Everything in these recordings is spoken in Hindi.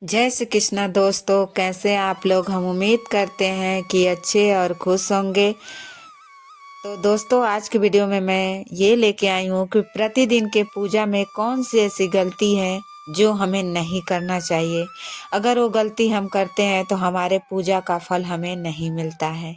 जय श्री कृष्णा दोस्तों, कैसे आप लोग। हम उम्मीद करते हैं कि अच्छे और खुश होंगे। तो दोस्तों, आज की वीडियो में मैं ये लेके आई हूँ कि प्रतिदिन के पूजा में कौन सी ऐसी गलती है जो हमें नहीं करना चाहिए। अगर वो गलती हम करते हैं तो हमारे पूजा का फल हमें नहीं मिलता है।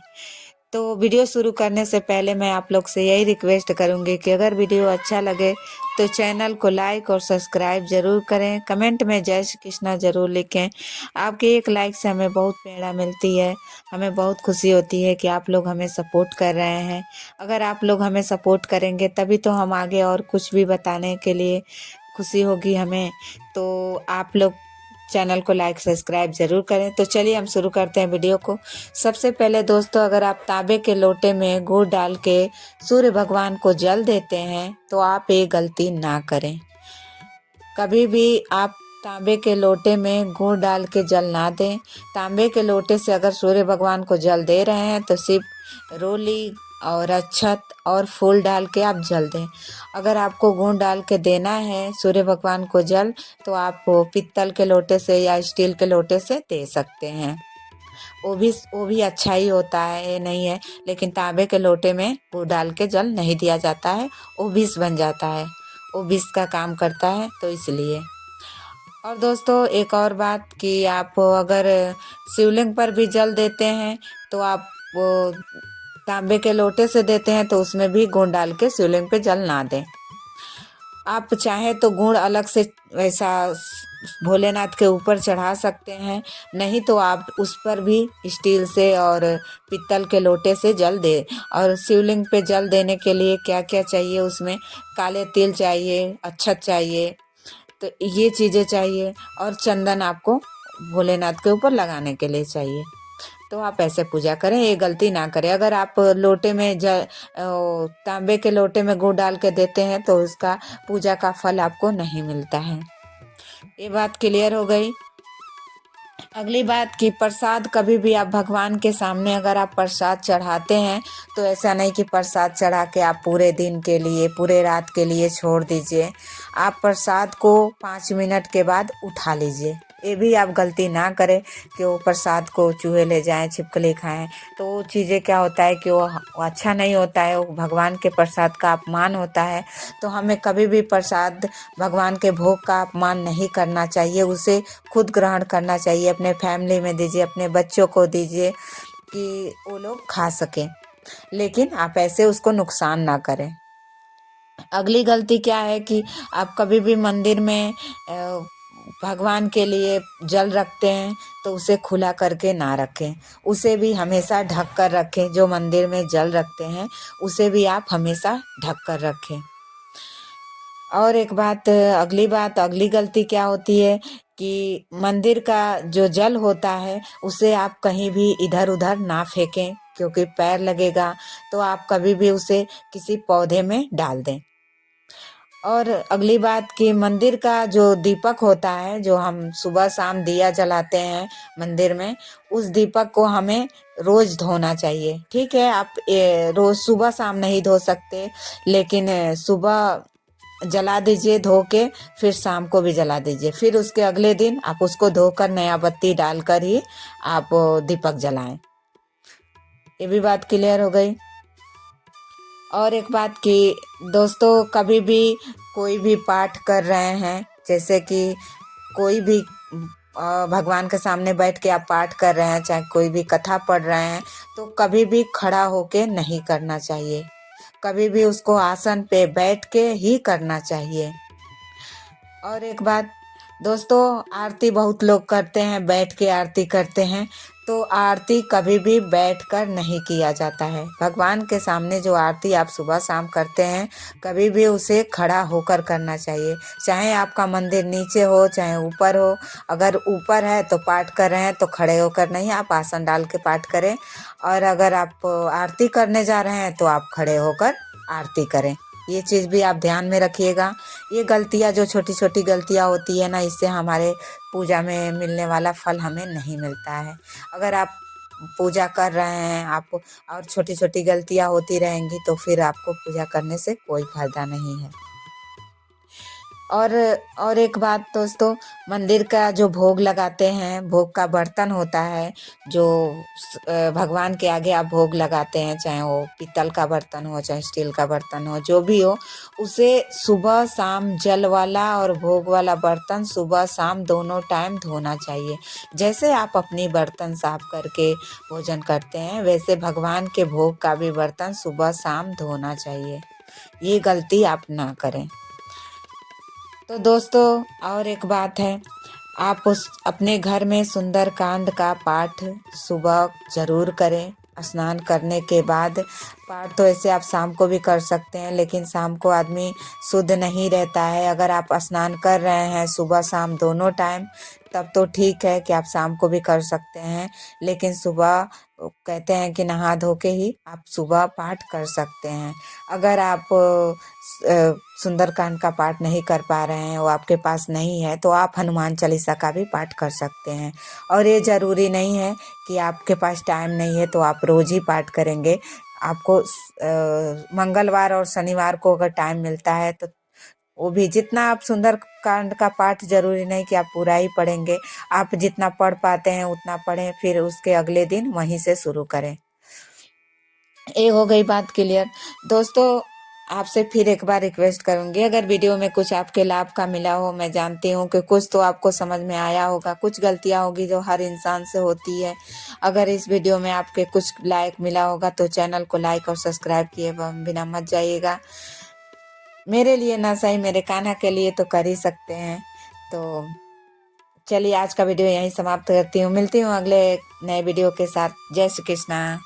तो वीडियो शुरू करने से पहले मैं आप लोग से यही रिक्वेस्ट करूंगी कि अगर वीडियो अच्छा लगे तो चैनल को लाइक और सब्सक्राइब जरूर करें। कमेंट में जय श्री कृष्णा जरूर लिखें। आपके एक लाइक से हमें बहुत प्रेरणा मिलती है, हमें बहुत खुशी होती है कि आप लोग हमें सपोर्ट कर रहे हैं। अगर आप लोग हमें सपोर्ट करेंगे तभी तो हम आगे और कुछ भी बताने के लिए खुशी होगी हमें। तो आप लोग चैनल को लाइक सब्सक्राइब जरूर करें। तो चलिए हम शुरू करते हैं वीडियो को। सबसे पहले दोस्तों, अगर आप तांबे के लोटे में गुड़ डाल के सूर्य भगवान को जल देते हैं तो आप ये गलती ना करें। कभी भी आप तांबे के लोटे में गुड़ डाल के जल ना दें। तांबे के लोटे से अगर सूर्य भगवान को जल दे रहे हैं तो सिर्फ रोली और अक्षत और फूल डाल के आप जल दें। अगर आपको गुड़ डाल के देना है सूर्य भगवान को जल तो आप पित्तल के लोटे से या स्टील के लोटे से दे सकते हैं। वो भी अच्छा ही होता है, ये नहीं है। लेकिन तांबे के लोटे में गुड़ डाल के जल नहीं दिया जाता है, वो विष बन जाता है, वो विष का काम करता है, तो इसलिए। और दोस्तों, एक और बात कि आप अगर शिवलिंग पर भी जल देते हैं तो आप वो तांबे के लोटे से देते हैं तो उसमें भी गुड़ डाल के शिवलिंग पे जल ना दें। आप चाहे तो गुड़ अलग से वैसा भोलेनाथ के ऊपर चढ़ा सकते हैं, नहीं तो आप उस पर भी स्टील से और पित्तल के लोटे से जल दे। और शिवलिंग पे जल देने के लिए क्या क्या चाहिए, उसमें काले तिल चाहिए, अक्षत चाहिए, तो ये चीज़ें चाहिए। और चंदन आपको भोलेनाथ के ऊपर लगाने के लिए चाहिए। तो आप ऐसे पूजा करें, ये गलती ना करें। अगर आप लोटे में तांबे के लोटे में गुड़ डाल के देते हैं तो उसका पूजा का फल आपको नहीं मिलता है। ये बात क्लियर हो गई। अगली बात कि प्रसाद कभी भी आप भगवान के सामने अगर आप प्रसाद चढ़ाते हैं तो ऐसा नहीं कि प्रसाद चढ़ा के आप पूरे दिन के लिए, पूरे रात के लिए छोड़ दीजिए। आप प्रसाद को 5 मिनट के बाद उठा लीजिए। ये भी आप गलती ना करें कि वो प्रसाद को चूहे ले जाएं, छिपकली खाएं। तो वो चीज़ें क्या होता है कि वो अच्छा नहीं होता है, वो भगवान के प्रसाद का अपमान होता है। तो हमें कभी भी प्रसाद, भगवान के भोग का अपमान नहीं करना चाहिए, उसे खुद ग्रहण करना चाहिए। अपने फैमिली में दीजिए, अपने बच्चों को दीजिए कि वो लोग खा सकें, लेकिन आप ऐसे उसको नुकसान ना करें। अगली गलती क्या है कि आप कभी भी मंदिर में भगवान के लिए जल रखते हैं तो उसे खुला करके ना रखें, उसे भी हमेशा ढक कर रखें। जो मंदिर में जल रखते हैं उसे भी आप हमेशा ढक कर रखें। और एक बात, अगली गलती क्या होती है कि मंदिर का जो जल होता है उसे आप कहीं भी इधर उधर ना फेंकें, क्योंकि पैर लगेगा। तो आप कभी भी उसे किसी पौधे में डाल दें। और अगली बात कि मंदिर का जो दीपक होता है, जो हम सुबह शाम दिया जलाते हैं मंदिर में, उस दीपक को हमें रोज धोना चाहिए। ठीक है, आप रोज सुबह शाम नहीं धो सकते, लेकिन सुबह जला दीजिए धो के, फिर शाम को भी जला दीजिए, फिर उसके अगले दिन आप उसको धोकर नया बत्ती डालकर ही आप दीपक जलाएं। ये भी बात क्लियर हो गई। और एक बात कि दोस्तों, कभी भी कोई भी पाठ कर रहे हैं, जैसे कि कोई भी भगवान के सामने बैठ के आप पाठ कर रहे हैं, चाहे कोई भी कथा पढ़ रहे हैं, तो कभी भी खड़ा होके नहीं करना चाहिए। कभी भी उसको आसन पे बैठ के ही करना चाहिए। और एक बात दोस्तों, आरती बहुत लोग करते हैं, बैठ के आरती करते हैं, तो आरती कभी भी बैठकर नहीं किया जाता है। भगवान के सामने जो आरती आप सुबह शाम करते हैं, कभी भी उसे खड़ा होकर करना चाहिए। चाहे आपका मंदिर नीचे हो चाहे ऊपर हो, अगर ऊपर है तो पाठ कर रहे हैं तो खड़े होकर नहीं, आप आसन डाल के पाठ करें। और अगर आप आरती करने जा रहे हैं तो आप खड़े होकर आरती करें। ये चीज़ भी आप ध्यान में रखिएगा। ये गलतियाँ, जो छोटी छोटी गलतियाँ होती है ना, इससे हमारे पूजा में मिलने वाला फल हमें नहीं मिलता है। अगर आप पूजा कर रहे हैं आप और छोटी छोटी गलतियाँ होती रहेंगी तो फिर आपको पूजा करने से कोई फायदा नहीं है। और और एक बात दोस्तों, मंदिर का जो भोग लगाते हैं, भोग का बर्तन होता है जो भगवान के आगे आप भोग लगाते हैं, चाहे वो पीतल का बर्तन हो चाहे स्टील का बर्तन हो, जो भी हो, उसे सुबह शाम जल वाला और भोग वाला बर्तन सुबह शाम दोनों टाइम धोना चाहिए। जैसे आप अपनी बर्तन साफ करके भोजन करते हैं, वैसे भगवान के भोग का भी बर्तन सुबह शाम धोना चाहिए। ये गलती आप ना करें। तो दोस्तों और एक बात है, आप उस अपने घर में सुंदरकांड का पाठ सुबह जरूर करें। स्नान करने के बाद पाठ तो ऐसे आप शाम को भी कर सकते हैं, लेकिन शाम को आदमी शुद्ध नहीं रहता है। अगर आप स्नान कर रहे हैं सुबह शाम दोनों टाइम, तब तो ठीक है कि आप शाम को भी कर सकते हैं, लेकिन सुबह कहते हैं कि नहा धो के ही आप सुबह पाठ कर सकते हैं। अगर आप सुंदरकांड का पाठ नहीं कर पा रहे हैं, वो आपके पास नहीं है, तो आप हनुमान चालीसा का भी पाठ कर सकते हैं। और ये ज़रूरी नहीं है कि आपके पास टाइम नहीं है तो आप रोज़ ही पाठ करेंगे। आपको मंगलवार और शनिवार को अगर टाइम मिलता है तो वो भी, जितना आप सुंदरकांड का पाठ ज़रूरी नहीं कि आप पूरा ही पढ़ेंगे, आप जितना पढ़ पाते हैं उतना पढ़ें, फिर उसके अगले दिन वहीं से शुरू करें। ये हो गई बात क्लियर। दोस्तों आपसे फिर एक बार रिक्वेस्ट करूंगी, अगर वीडियो में कुछ आपके लाभ का मिला हो, मैं जानती हूँ कि कुछ तो आपको समझ में आया होगा, कुछ गलतियाँ होगी जो हर इंसान से होती है। अगर इस वीडियो में आपके कुछ लाइक मिला होगा तो चैनल को लाइक और सब्सक्राइब किए बिना मत जाइएगा। मेरे लिए ना सही, मेरे कान्हा के लिए तो कर ही सकते हैं। तो चलिए आज का वीडियो यहीं समाप्त करती हूँ, मिलती हूँ अगले नए वीडियो के साथ। जय श्री कृष्णा।